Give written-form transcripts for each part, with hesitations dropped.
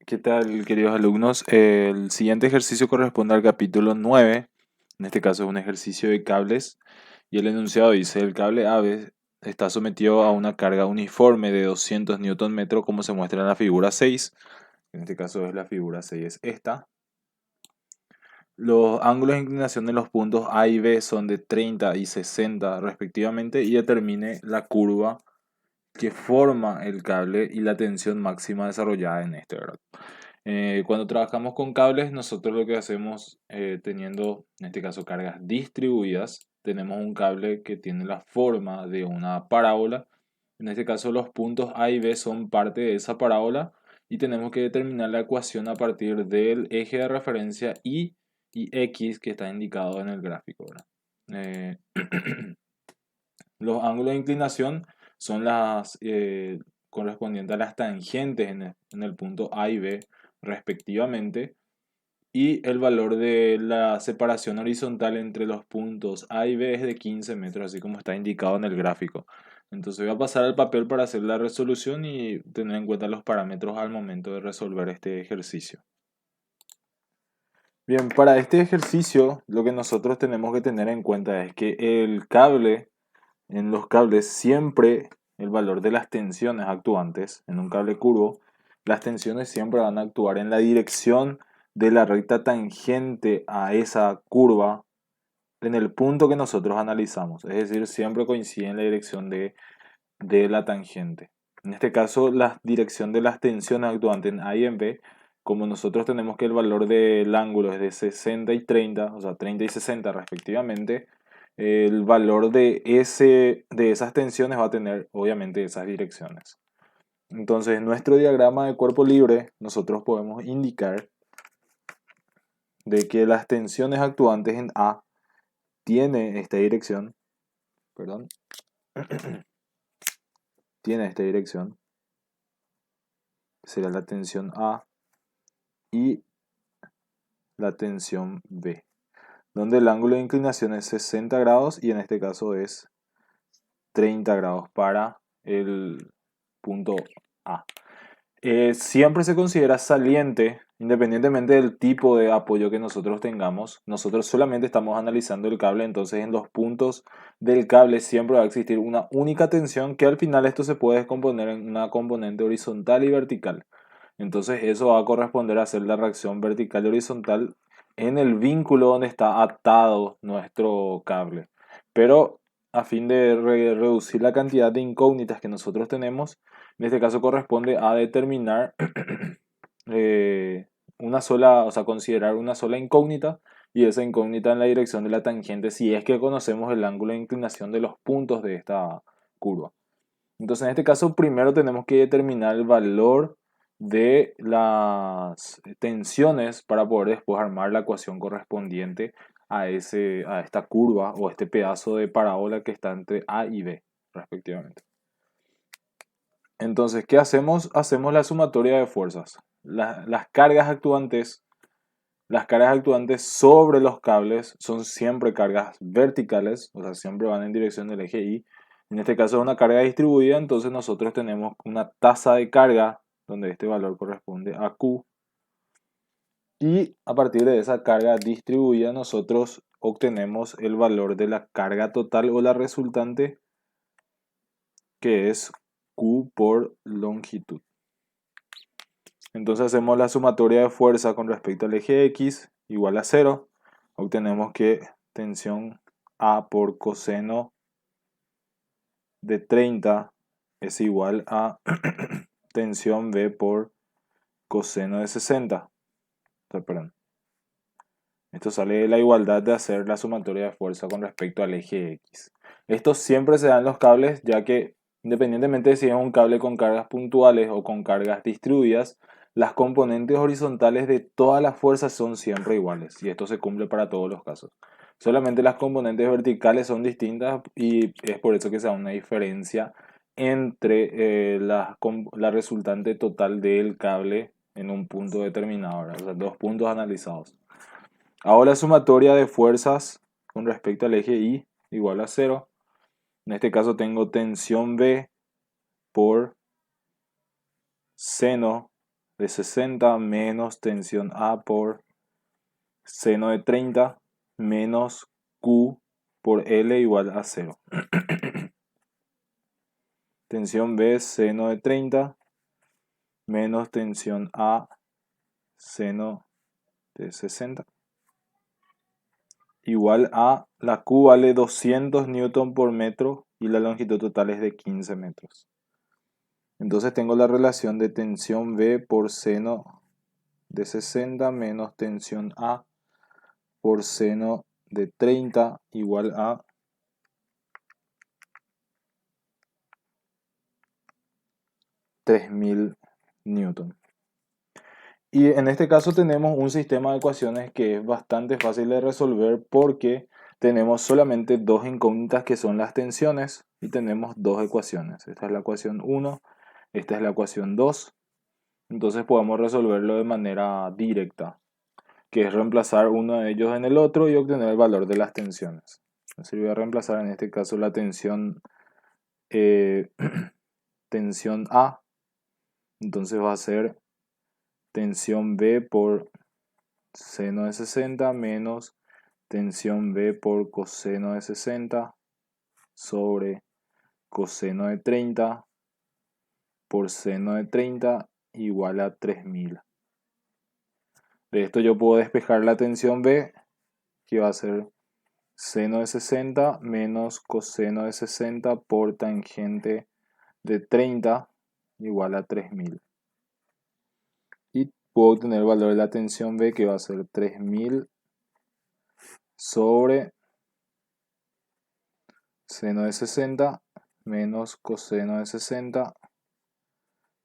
¿Qué tal, queridos alumnos? El siguiente ejercicio corresponde al capítulo 9. En este caso es un ejercicio de cables. Y el enunciado dice, el cable AB está sometido a una carga uniforme de 200 Nm como se muestra en la figura 6. En este caso es la figura 6, es esta. Los ángulos de inclinación de los puntos A y B son de 30 y 60 respectivamente y determine la curva que forma el cable y la tensión máxima desarrollada en este, ¿verdad? Cuando trabajamos con cables, nosotros lo que hacemos, teniendo en este caso cargas distribuidas, tenemos un cable que tiene la forma de una parábola. En este caso, los puntos A y B son parte de esa parábola y tenemos que determinar la ecuación a partir del eje de referencia y X que está indicado en el gráfico, ¿verdad? Eh, los ángulos de inclinación son las correspondientes a las tangentes en el punto A y B respectivamente. Y el valor de la separación horizontal entre los puntos A y B es de 15 metros, así como está indicado en el gráfico. Entonces voy a pasar al papel para hacer la resolución y tener en cuenta los parámetros al momento de resolver este ejercicio. Bien, para este ejercicio lo que nosotros tenemos que tener en cuenta es que en los cables siempre el valor de las tensiones actuantes en un cable curvo, las tensiones siempre van a actuar en la dirección de la recta tangente a esa curva en el punto que nosotros analizamos. Es decir, siempre coincide en la dirección de la tangente. En este caso, la dirección de las tensiones actuantes en A y en B, como nosotros tenemos que el valor del ángulo es de 60 y 30, o sea, 30 y 60 respectivamente, el valor de esas tensiones va a tener obviamente esas direcciones. Entonces, en nuestro diagrama de cuerpo libre, nosotros podemos indicar de que las tensiones actuantes en A tiene esta dirección, perdón, tiene esta dirección, será la tensión A y la tensión B, donde el ángulo de inclinación es 60 grados y en este caso es 30 grados para el punto A. Siempre se considera saliente, independientemente del tipo de apoyo que nosotros tengamos. Nosotros solamente estamos analizando el cable, entonces en los puntos del cable siempre va a existir una única tensión que al final esto se puede descomponer en una componente horizontal y vertical. Entonces eso va a corresponder a hacer la reacción vertical y horizontal en el vínculo donde está atado nuestro cable. Pero a fin de reducir la cantidad de incógnitas que nosotros tenemos, en este caso corresponde a determinar una sola, o sea, considerar una sola incógnita y esa incógnita en la dirección de la tangente si es que conocemos el ángulo de inclinación de los puntos de esta curva. Entonces, en este caso, primero tenemos que determinar el valor de las tensiones para poder después armar la ecuación correspondiente a esta curva o este pedazo de parábola que está entre A y B, respectivamente. Entonces, ¿qué hacemos? Hacemos la sumatoria de fuerzas. Las cargas actuantes sobre los cables son siempre cargas verticales, o sea, siempre van en dirección del eje Y. En este caso es una carga distribuida, entonces nosotros tenemos una tasa de carga, donde este valor corresponde a Q. Y a partir de esa carga distribuida, nosotros obtenemos el valor de la carga total o la resultante, que es Q por longitud. Entonces hacemos la sumatoria de fuerza con respecto al eje X igual a 0. Obtenemos que tensión A por coseno de 30 es igual a tensión B por coseno de 60. O sea, perdón. Esto sale de la igualdad de hacer la sumatoria de fuerza con respecto al eje X. Esto siempre se da en los cables, ya que independientemente de si es un cable con cargas puntuales o con cargas distribuidas, las componentes horizontales de todas las fuerzas son siempre iguales y esto se cumple para todos los casos. Solamente las componentes verticales son distintas y es por eso que se da una diferencia entre la resultante total del cable en un punto determinado, ¿verdad? O sea, dos puntos analizados. Ahora sumatoria de fuerzas con respecto al eje Y igual a 0. En este caso tengo tensión B por seno de 60 menos tensión A por seno de 30 menos Q por L igual a 0. Tensión B, seno de 30 menos tensión A, seno de 60. Igual a, la Q vale 200 newton por metro y la longitud total es de 15 metros. Entonces tengo la relación de tensión B por seno de 60 menos tensión A por seno de 30 igual a 3000 newton. Y en este caso tenemos un sistema de ecuaciones que es bastante fácil de resolver porque tenemos solamente dos incógnitas que son las tensiones y tenemos dos ecuaciones. Esta es la ecuación 1, esta es la ecuación 2. Entonces podemos resolverlo de manera directa, que es reemplazar uno de ellos en el otro y obtener el valor de las tensiones. Entonces voy a reemplazar en este caso la tensión, tensión A. Entonces va a ser tensión B por seno de 60 menos tensión B por coseno de 60 sobre coseno de 30 por seno de 30 igual a 3000. De esto yo puedo despejar la tensión B, que va a ser seno de 60 menos coseno de 60 por tangente de 30 igual a 3000. Y puedo obtener el valor de la tensión B, que va a ser 3000 sobre seno de 60 menos coseno de 60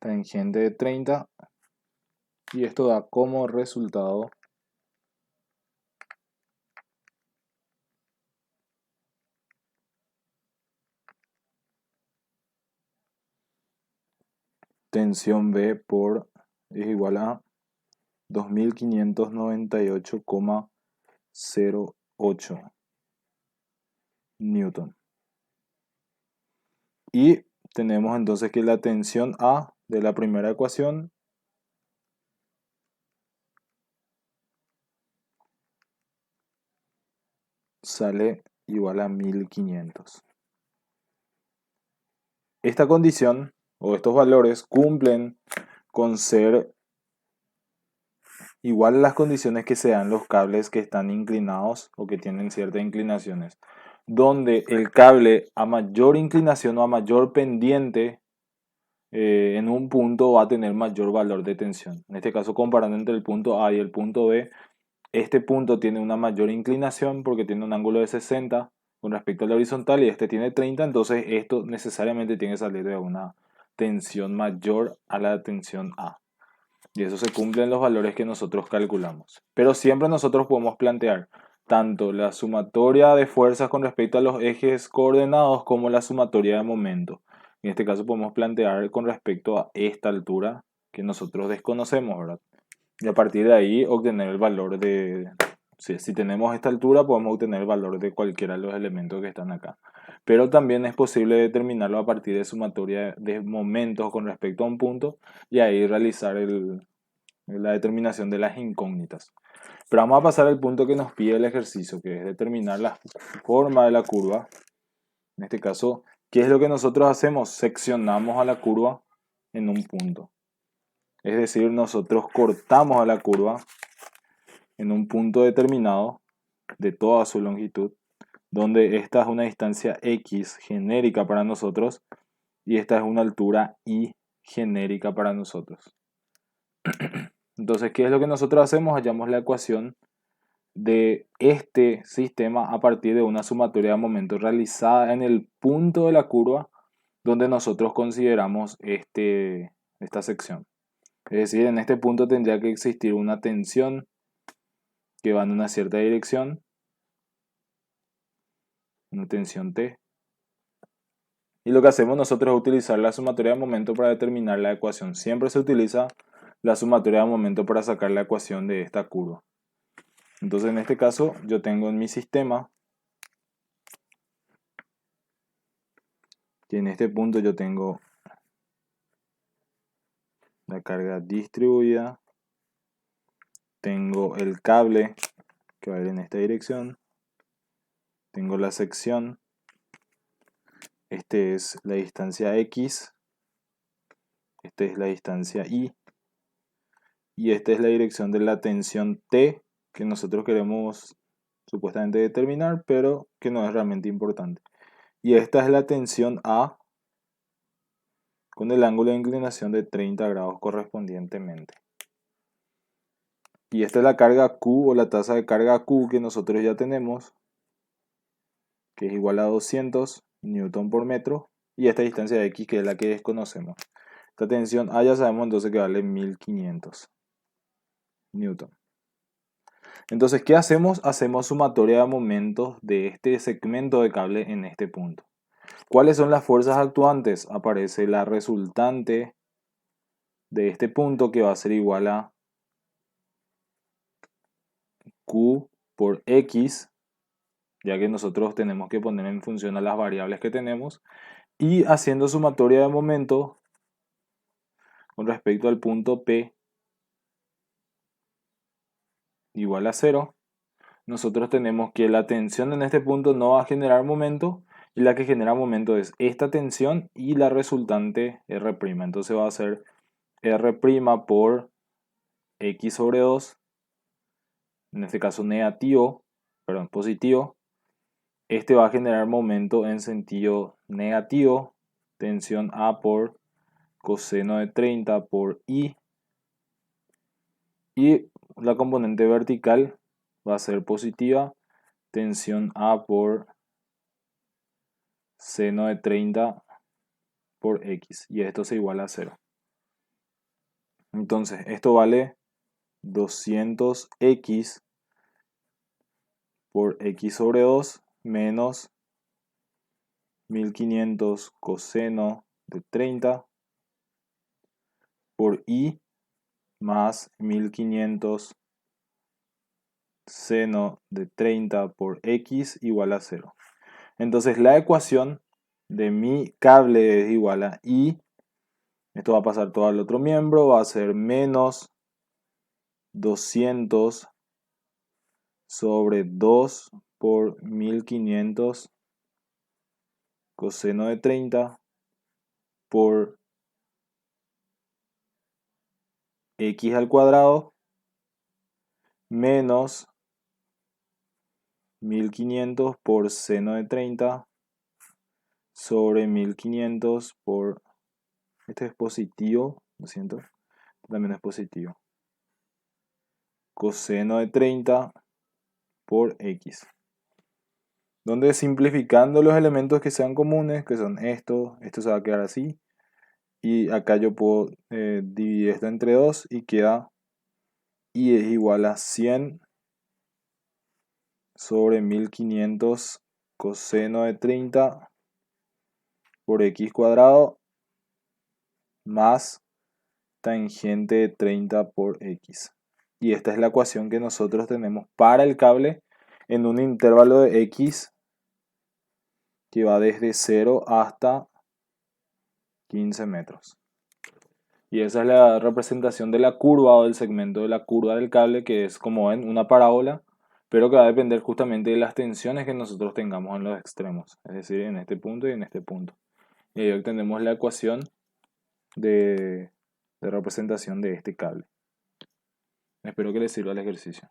tangente de 30, y esto da como resultado tensión B es igual a 2598,08 newton. Y tenemos entonces que la tensión A de la primera ecuación sale igual a 1500. Esta condición o estos valores cumplen con ser igual a las condiciones que se dan los cables que están inclinados o que tienen ciertas inclinaciones, donde el cable a mayor inclinación o a mayor pendiente en un punto va a tener mayor valor de tensión. En este caso, comparando entre el punto A y el punto B, este punto tiene una mayor inclinación porque tiene un ángulo de 60 con respecto a la horizontal y este tiene 30, entonces esto necesariamente tiene que salir de una tensión mayor a la tensión A. Y eso se cumple en los valores que nosotros calculamos. Pero siempre nosotros podemos plantear tanto la sumatoria de fuerzas con respecto a los ejes coordenados como la sumatoria de momento. En este caso podemos plantear con respecto a esta altura que nosotros desconocemos, ¿verdad? Y a partir de ahí obtener el valor de... Si tenemos esta altura podemos obtener el valor de cualquiera de los elementos que están acá. Pero también es posible determinarlo a partir de sumatoria de momentos con respecto a un punto y ahí realizar la determinación de las incógnitas. Pero vamos a pasar al punto que nos pide el ejercicio, que es determinar la forma de la curva. En este caso, ¿qué es lo que nosotros hacemos? Seccionamos a la curva en un punto. Es decir, nosotros cortamos a la curva en un punto determinado de toda su longitud, donde esta es una distancia x genérica para nosotros y esta es una altura y genérica para nosotros. Entonces, ¿qué es lo que nosotros hacemos? Hallamos la ecuación de este sistema a partir de una sumatoria de momentos realizada en el punto de la curva donde nosotros consideramos esta sección. Es decir, en este punto tendría que existir una tensión que va en una cierta dirección, una tensión T. Y lo que hacemos nosotros es utilizar la sumatoria de momento para determinar la ecuación. Siempre se utiliza la sumatoria de momento para sacar la ecuación de esta curva. Entonces en este caso yo tengo en mi sistema que en este punto yo tengo la carga distribuida, tengo el cable que va a ir en esta dirección, tengo la sección, este es la distancia X, esta es la distancia Y, y esta es la dirección de la tensión T que nosotros queremos supuestamente determinar, pero que no es realmente importante. Y esta es la tensión A con el ángulo de inclinación de 30 grados correspondientemente. Y esta es la carga Q o la tasa de carga Q que nosotros ya tenemos, que es igual a 200 newton por metro, y esta distancia X que es la que desconocemos. Esta tensión A ya sabemos entonces que vale 1500 newton. Entonces, ¿qué hacemos? Hacemos sumatoria de momentos de este segmento de cable en este punto. ¿Cuáles son las fuerzas actuantes? Aparece la resultante de este punto que va a ser igual a Q por X, ya que nosotros tenemos que poner en función a las variables que tenemos, y haciendo sumatoria de momentos con respecto al punto P igual a 0, nosotros tenemos que la tensión en este punto no va a generar momento, y la que genera momento es esta tensión y la resultante R'. Entonces va a ser R' por X sobre 2, en este caso negativo, perdón, positivo. Este va a generar momento en sentido negativo, tensión A por coseno de 30 por I, y la componente vertical va a ser positiva, tensión A por seno de 30 por X, y esto se iguala a 0. Entonces, esto vale 200X por X sobre 2 menos 1500 coseno de 30 por I más 1500 seno de 30 por X igual a 0. Entonces la ecuación de mi cable es igual a I, esto va a pasar todo al otro miembro, va a ser menos 200 sobre 2 por 1500 coseno de 30 por X al cuadrado menos 1500 por seno de 30 sobre 1500 por, este es positivo, lo siento, también es positivo, coseno de 30 por X. Donde simplificando los elementos que sean comunes, que son esto se va a quedar así. Y acá yo puedo dividir esto entre 2 y queda I es igual a 100 sobre 1500 coseno de 30 por X cuadrado más tangente de 30 por X. Y esta es la ecuación que nosotros tenemos para el cable en un intervalo de X que va desde 0 hasta 15 metros. Y esa es la representación de la curva o del segmento de la curva del cable, que es, como ven, una parábola, pero que va a depender justamente de las tensiones que nosotros tengamos en los extremos, es decir, en este punto y en este punto. Y ahí obtenemos la ecuación de representación de este cable. Espero que les sirva el ejercicio.